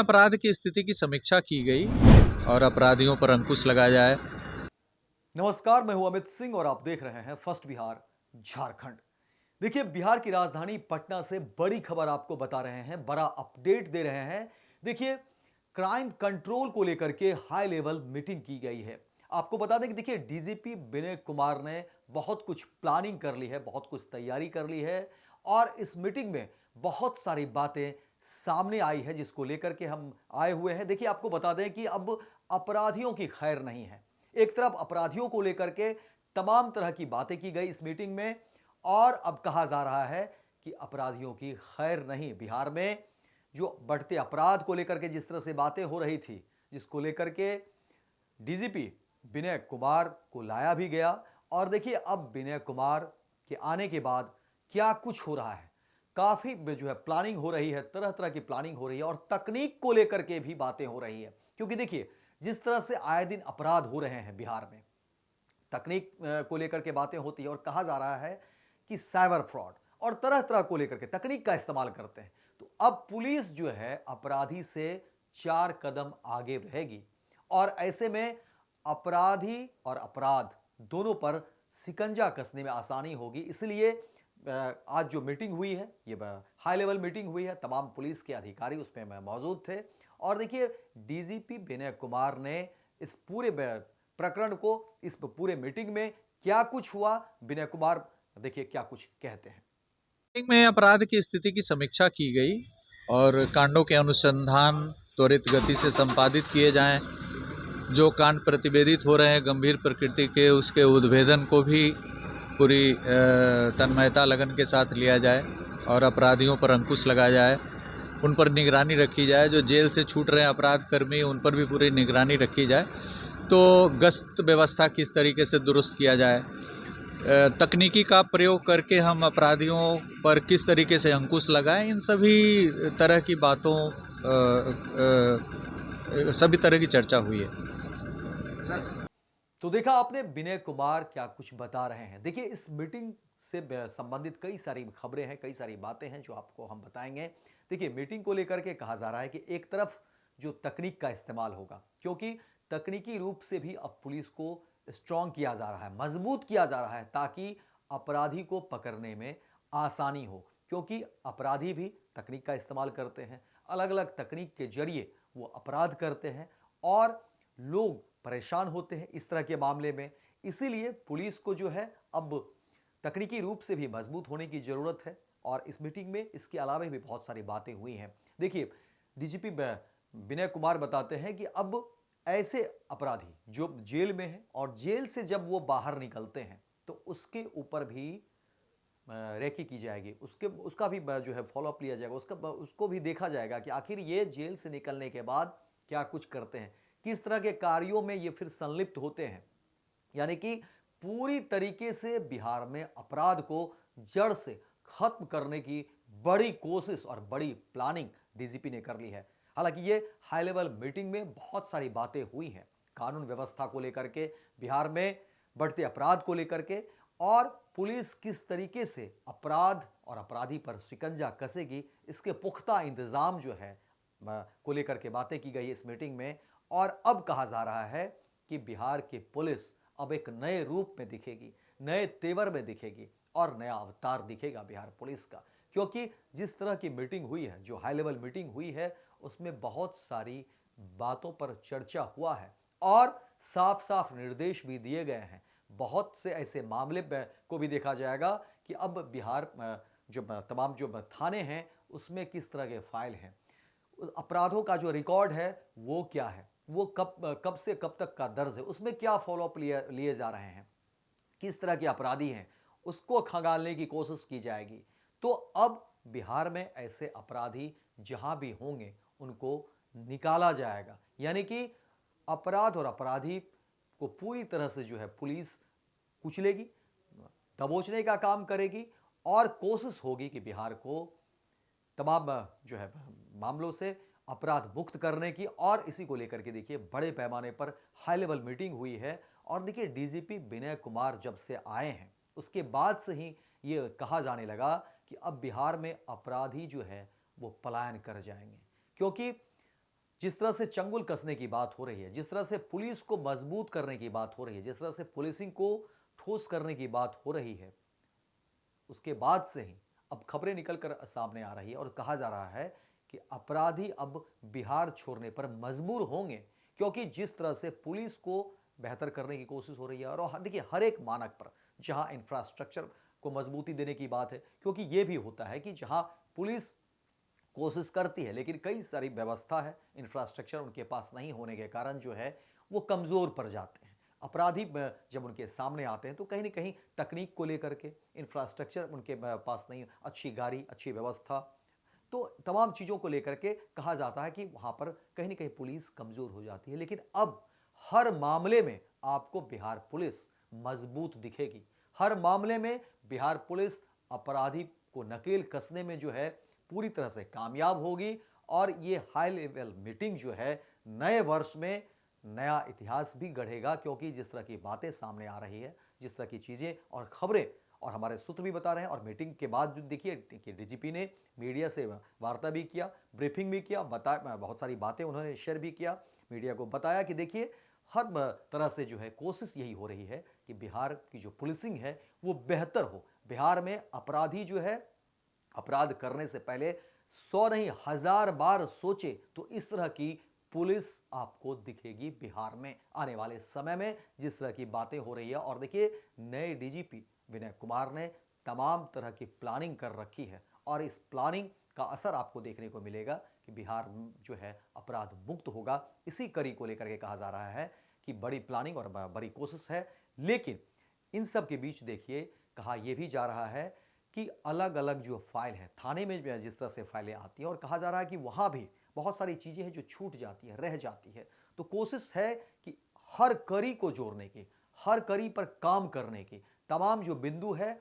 अपराध की स्थिति की समीक्षा की गई और अपराधियों पर अंकुश लगाया जाए। नमस्कार, मैं हूं अमित सिंह और आप देख रहे हैं फर्स्ट बिहार झारखंड। देखिए, बिहार की राजधानी पटना से बड़ी खबर आपको बता रहे हैं, बड़ा अपडेट दे रहे हैं। देखिए, क्राइम कंट्रोल को लेकर के हाई लेवल मीटिंग की गई है। आपको बता दें कि देखिए, डीजीपी विनय कुमार ने बहुत कुछ प्लानिंग कर ली है, बहुत कुछ तैयारी कर ली है और इस मीटिंग में बहुत सारी बातें सामने आई है जिसको लेकर के हम आए हुए हैं। देखिए, आपको बता दें कि अब अपराधियों की खैर नहीं है। एक तरफ अपराधियों को लेकर के तमाम तरह की बातें की गई इस मीटिंग में और अब कहा जा रहा है कि अपराधियों की खैर नहीं। बिहार में जो बढ़ते अपराध को लेकर के जिस तरह से बातें हो रही थी, जिसको लेकर के डीजीपी विनय कुमार को लाया भी गया और देखिए, अब विनय कुमार के आने के बाद क्या कुछ हो रहा है। काफी जो है प्लानिंग हो रही है, तरह तरह की प्लानिंग हो रही है और तकनीक को लेकर के भी बातें हो रही है। क्योंकि देखिए, जिस तरह से आए दिन अपराध हो रहे हैं बिहार में, तकनीक को लेकर के बातें होती है और कहा जा रहा है कि साइबर फ्रॉड और तरह तरह को लेकर के तकनीक का इस्तेमाल करते हैं। तो अब पुलिस जो है अपराधी से 4 कदम आगे रहेगी और ऐसे में अपराधी और अपराध दोनों पर सिकंजा कसने में आसानी होगी। इसलिए आज जो मीटिंग हुई है, ये हाई लेवल मीटिंग हुई है, तमाम पुलिस के अधिकारी उसमें मौजूद थे और देखिए, डीजीपी विनय कुमार ने इस पूरे प्रकरण को, इस पूरे मीटिंग में क्या कुछ हुआ, विनय कुमार देखिए क्या कुछ कहते हैं। मीटिंग में अपराध की स्थिति की समीक्षा की गई और कांडों के अनुसंधान त्वरित गति से संपादित किए जाएं। जो कांड प्रतिवेदित हो रहे हैं गंभीर प्रकृति के, उसके उद्भेदन को भी पूरी तन्मयता लगन के साथ लिया जाए और अपराधियों पर अंकुश लगाया जाए, उन पर निगरानी रखी जाए। जो जेल से छूट रहे हैं अपराध कर्मी, उन पर भी पूरी निगरानी रखी जाए। तो गश्त व्यवस्था किस तरीके से दुरुस्त किया जाए, तकनीकी का प्रयोग करके हम अपराधियों पर किस तरीके से अंकुश लगाएं, इन सभी तरह की बातों सभी तरह की चर्चा हुई है। तो देखा आपने विनय कुमार क्या कुछ बता रहे हैं। देखिए, इस मीटिंग से संबंधित कई सारी खबरें हैं, कई सारी बातें हैं जो आपको हम बताएंगे। देखिए, मीटिंग को लेकर के कहा जा रहा है कि एक तरफ जो तकनीक का इस्तेमाल होगा, क्योंकि तकनीकी रूप से भी अब पुलिस को स्ट्रांग किया जा रहा है, मजबूत किया जा रहा है ताकि अपराधी को पकड़ने में आसानी हो। क्योंकि अपराधी भी तकनीक का इस्तेमाल करते हैं, अलग अलग तकनीक के जरिए वो अपराध करते हैं और लोग परेशान होते हैं इस तरह के मामले में। इसीलिए पुलिस को जो है अब तकनीकी रूप से भी मजबूत होने की जरूरत है और इस मीटिंग में इसके अलावा भी बहुत सारी बातें हुई हैं। देखिए, डीजीपी विनय कुमार बताते हैं कि अब ऐसे अपराधी जो जेल में हैं और जेल से जब वो बाहर निकलते हैं तो उसके ऊपर भी रेकी की जाएगी, उसके उसका भी जो है फॉलोअप लिया जाएगा, उसको भी देखा जाएगा कि आखिर ये जेल से निकलने के बाद क्या कुछ करते हैं, किस तरह के कार्यों में ये फिर संलिप्त होते हैं। यानी कि पूरी तरीके से बिहार में अपराध को जड़ से खत्म करने की बड़ी कोशिश और बड़ी प्लानिंग डीजीपी ने कर ली है। हालांकि ये हाई लेवल मीटिंग में बहुत सारी बातें हुई हैं, कानून व्यवस्था को लेकर के, बिहार में बढ़ते अपराध को लेकर के और पुलिस किस तरीके से अपराध और अपराधी पर शिकंजा कसेगी, इसके पुख्ता इंतजाम जो है को लेकर के बातें की गई इस मीटिंग में। और अब कहा जा रहा है कि बिहार की पुलिस अब एक नए रूप में दिखेगी, नए तेवर में दिखेगी और नया अवतार दिखेगा बिहार पुलिस का। क्योंकि जिस तरह की मीटिंग हुई है, जो हाई लेवल मीटिंग हुई है, उसमें बहुत सारी बातों पर चर्चा हुआ है और साफ साफ निर्देश भी दिए गए हैं। बहुत से ऐसे मामले को भी देखा जाएगा कि अब बिहार जो तमाम जो थाने हैं उसमें किस तरह के फाइल हैं, अपराधों का जो रिकॉर्ड है वो क्या है, वो कब कब से कब तक का दर्ज है, उसमें क्या फॉलोअप लिए जा रहे हैं, किस तरह के अपराधी हैं, उसको खंगालने की कोशिश की जाएगी। तो अब बिहार में ऐसे अपराधी जहां भी होंगे उनको निकाला जाएगा। यानी कि अपराध और अपराधी को पूरी तरह से जो है पुलिस कुचलेगी, दबोचने का काम करेगी और कोशिश होगी कि बिहार को तमाम जो है मामलों से अपराध मुक्त करने की। और इसी को लेकर के देखिए, बड़े पैमाने पर हाई लेवल मीटिंग हुई है और देखिए, डीजीपी विनय कुमार जब से आए हैं उसके बाद से ही ये कहा जाने लगा कि अब बिहार में अपराधी जो है वो पलायन कर जाएंगे। क्योंकि जिस तरह से चंगुल कसने की बात हो रही है, जिस तरह से पुलिस को मजबूत करने की बात हो रही है, जिस तरह से पुलिसिंग को ठोस करने की बात हो रही है, उसके बाद से ही अब खबरें निकलकर सामने आ रही है और कहा जा रहा है कि अपराधी अब बिहार छोड़ने पर मजबूर होंगे, क्योंकि जिस तरह से पुलिस को बेहतर करने की कोशिश हो रही है। और देखिए, हर एक मानक पर, जहां इंफ्रास्ट्रक्चर को मजबूती देने की बात है, क्योंकि यह भी होता है कि जहां पुलिस कोशिश करती है लेकिन कई सारी व्यवस्था है, इंफ्रास्ट्रक्चर उनके पास नहीं होने के कारण जो है वो कमज़ोर पड़ जाते हैं। अपराधी जब उनके सामने आते हैं तो कहीं ना कहीं तकनीक को लेकर के, इंफ्रास्ट्रक्चर उनके पास नहीं, अच्छी गाड़ी, अच्छी व्यवस्था, तो तमाम चीज़ों को लेकर के कहा जाता है कि वहाँ पर कहीं ना कहीं पुलिस कमज़ोर हो जाती है। लेकिन अब हर मामले में आपको बिहार पुलिस मजबूत दिखेगी। हर मामले में बिहार पुलिस अपराधी को नकेल कसने में जो है पूरी तरह से कामयाब होगी। और ये हाई लेवल मीटिंग जो है नए वर्ष में नया इतिहास भी गढ़ेगा, क्योंकि जिस तरह की बातें सामने आ रही है, जिस तरह की चीज़ें और खबरें और हमारे सूत्र भी बता रहे हैं। और मीटिंग के बाद जो देखिए डीजीपी ने मीडिया से वार्ता भी किया, ब्रीफिंग भी किया, बहुत सारी बातें उन्होंने शेयर भी किया, मीडिया को बताया कि देखिए हर तरह से जो है कोशिश यही हो रही है कि बिहार की जो पुलिसिंग है वो बेहतर हो। बिहार में अपराधी जो है अपराध करने से पहले 100 नहीं 1000 बार सोचे तो इस तरह की पुलिस आपको दिखेगी बिहार में आने वाले समय में, जिस तरह की बातें हो रही है। और देखिए, नए डीजीपी विनय कुमार ने तमाम तरह की प्लानिंग कर रखी है और इस प्लानिंग का असर आपको देखने को मिलेगा कि बिहार जो है अपराध मुक्त होगा। इसी कड़ी को लेकर के कहा जा रहा है कि बड़ी प्लानिंग और बड़ी कोशिश है। लेकिन इन सब के बीच देखिए, कहा यह भी जा रहा है कि अलग अलग जो फाइल है थाने में, जिस तरह से फाइलें आती हैं, और कहा जा रहा है कि वहाँ भी बहुत सारी चीज़ें हैं जो छूट जाती है, रह जाती है। तो कोशिश है कि हर कड़ी को जोड़ने की, हर कड़ी पर काम करने की, तमाम जो बिंदु है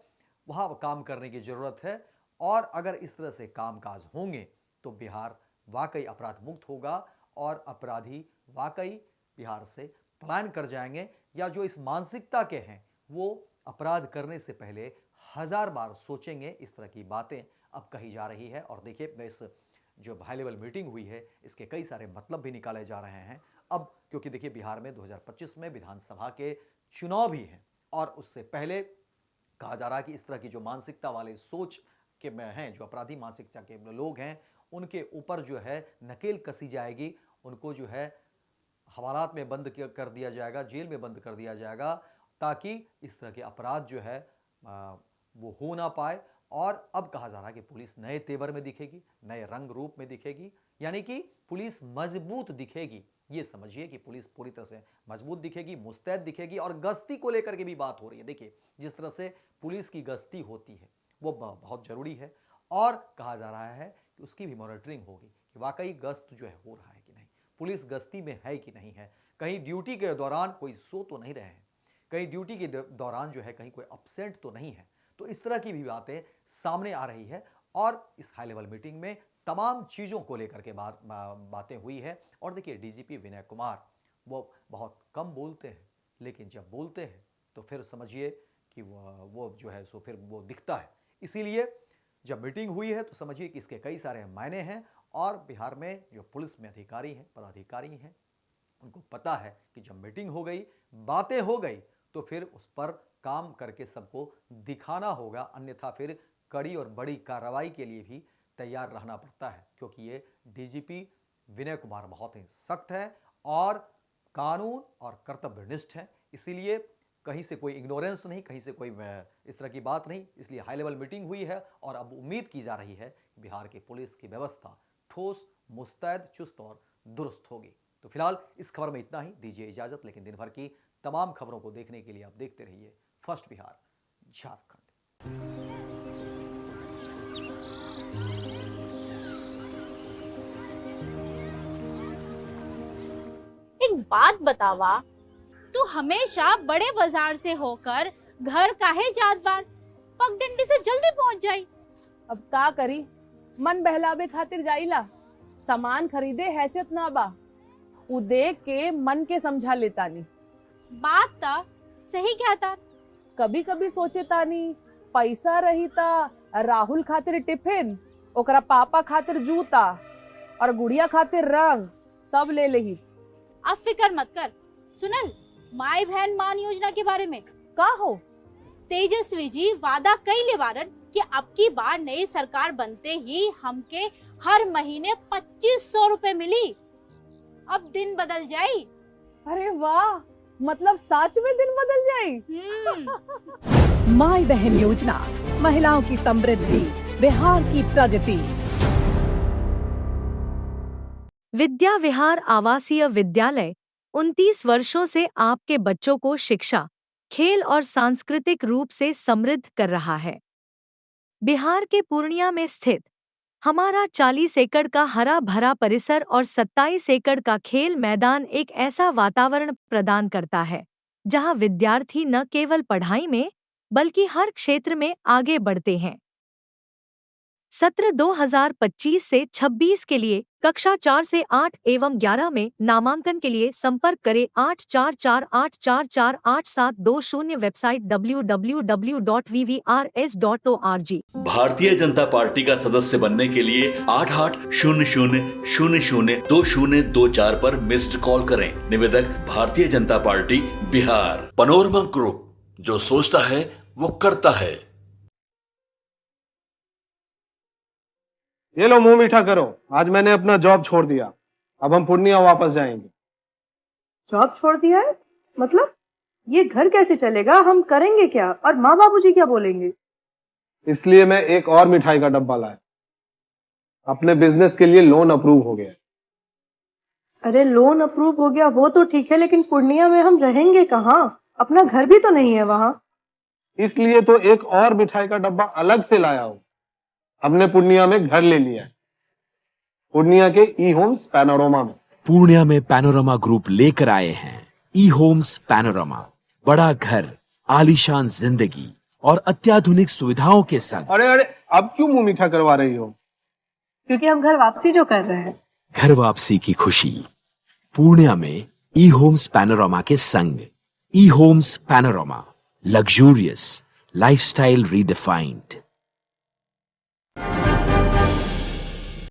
वहाँ काम करने की ज़रूरत है। और अगर इस तरह से कामकाज होंगे तो बिहार वाकई अपराध मुक्त होगा और अपराधी वाकई बिहार से पलायन कर जाएंगे, या जो इस मानसिकता के हैं वो अपराध करने से पहले 1000 बार सोचेंगे। इस तरह की बातें अब कही जा रही है। और देखिए, इस जो हाई लेवल मीटिंग हुई है इसके कई सारे मतलब भी निकाले जा रहे हैं अब, क्योंकि देखिए बिहार में 2025 में विधानसभा के चुनाव भी हैं और उससे पहले कहा जा रहा है कि इस तरह की जो मानसिकता वाले सोच के में हैं, जो अपराधी मानसिकता के लोग हैं, उनके ऊपर जो है नकेल कसी जाएगी, उनको जो है हवालात में बंद कर दिया जाएगा, जेल में बंद कर दिया जाएगा, ताकि इस तरह के अपराध जो है वो हो ना पाए। और अब कहा जा रहा है कि पुलिस नए तेवर में दिखेगी, नए रंग रूप में दिखेगी, यानी कि पुलिस मजबूत दिखेगी। ये समझिए कि पुलिस पूरी तरह से मजबूत दिखेगी, मुस्तैद दिखेगी। और गश्ती को लेकर के भी बात हो रही है। देखिए, जिस तरह से पुलिस की गश्ती होती है वो बहुत जरूरी है और कहा जा रहा है कि उसकी भी मॉनिटरिंग होगी कि वाकई गश्त जो है हो रहा है कि नहीं, पुलिस गश्ती में है कि नहीं है, कहीं ड्यूटी के दौरान कोई सो तो नहीं रहे हैं, कहीं ड्यूटी के दौरान जो है कहीं कोई अपसेंट तो नहीं है। तो इस तरह की भी बातें सामने आ रही है और इस हाई लेवल मीटिंग में तमाम चीज़ों को लेकर के बातें हुई है। और देखिए, डीजीपी विनय कुमार वो बहुत कम बोलते हैं, लेकिन जब बोलते हैं तो फिर समझिए कि वो जो है सो फिर वो दिखता है। इसीलिए जब मीटिंग हुई है तो समझिए कि इसके कई सारे मायने हैं। और बिहार में जो पुलिस में अधिकारी हैं, पदाधिकारी हैं, उनको पता है कि जब मीटिंग हो गई, बातें हो गई, तो फिर उस पर काम करके सबको दिखाना होगा, अन्यथा फिर कड़ी और बड़ी कार्रवाई के लिए भी तैयार रहना पड़ता है, क्योंकि ये डीजीपी विनय कुमार बहुत ही सख्त है और कानून और कर्तव्यनिष्ठ है। इसीलिए कहीं से कोई इग्नोरेंस नहीं, कहीं से कोई इस तरह की बात नहीं। इसलिए हाई लेवल मीटिंग हुई है और अब उम्मीद की जा रही है बिहार की पुलिस की व्यवस्था ठोस, मुस्तैद, चुस्त और दुरुस्त होगी। तो फिलहाल इस खबर में इतना ही, दीजिए इजाजत। लेकिन दिन भर की तमाम खबरों को देखने के लिए आप देखते रहिए फर्स्ट बिहार झारखंड। एक बात बतावा, तू हमेशा बड़े बाजार से होकर घर काहे जात बार? पगडंडी से जल्दी पहुंच जाई। अब का करी, मन बहलावे खातिर जाइला, सामान खरीदे हैसियत ना बा, उ देख के मन के समझा लेता नी। बात ता सही कहता। कभी कभी सोचे तानी पैसा रही ता राहुल खातिर टिफिन, ओकरा पापा खातिर जूता और गुड़िया खातिर रंग सब ले लेही। अब फिक्र मत कर। सुनल माई बहन मान योजना के बारे में का हो? तेजस्वी जी वादा कइले बारन कि अब की बार नई सरकार बनते ही हमके हर महीने 2500 रुपए मिली। अब दिन बदल जाई। अरे वाह, मतलब सच में दिन बदल जाई। माई बहन योजना, महिलाओं की समृद्धि, बिहार की प्रगति। विद्या विहार आवासीय विद्यालय 29 वर्षों से आपके बच्चों को शिक्षा, खेल और सांस्कृतिक रूप से समृद्ध कर रहा है। बिहार के पूर्णिया में स्थित हमारा 40 एकड़ का हरा भरा परिसर और 27 एकड़ का खेल मैदान एक ऐसा वातावरण प्रदान करता है जहां विद्यार्थी न केवल पढ़ाई में बल्कि हर क्षेत्र में आगे बढ़ते हैं। सत्र 2025 से 26 के लिए कक्षा 4 से 8 एवं 11 में नामांकन के लिए संपर्क करें 8448448720। Website www.vvrs.org। Bharatiya Janata party का सदस्य बनने के लिए 8800002024 पर मिस्ड कॉल करें। निवेदक Bharatiya Janata party Bihar. Panorama group, जो सोचता है वो करता है। ये लो मुंह मीठा करो, आज मैंने अपना जॉब छोड़ दिया। अब हम पूर्णिया वापस जाएंगे। जॉब छोड़ दिया है? मतलब ये घर कैसे चलेगा? हम करेंगे क्या? और माँ बाबूजी क्या बोलेंगे? इसलिए मैं एक और मिठाई का डब्बा लाया। अपने बिजनेस के लिए लोन अप्रूव हो गया। अरे लोन अप्रूव हो गया वो तो ठीक है, लेकिन पूर्णिया में हम रहेंगे कहाँ? अपना घर भी तो नहीं है वहाँ। इसलिए तो एक और मिठाई का डब्बा अलग से लाया हूँ। हमने पूर्णिया में घर ले लिया है, पूर्णिया के ई होम्स पैनोरमा में। पूर्णिया में पैनोरमा ग्रुप लेकर आए हैं ई होम्स पैनोरमा। बड़ा घर, आलीशान जिंदगी और अत्याधुनिक सुविधाओं के संग। अरे अब क्यों मुंह मीठा करवा रही हो? क्योंकि हम घर वापसी जो कर रहे हैं। घर वापसी की खुशी पूर्णिया में ई होम्स पैनोरमा के संग। ई homes panorama, luxurious lifestyle redefined.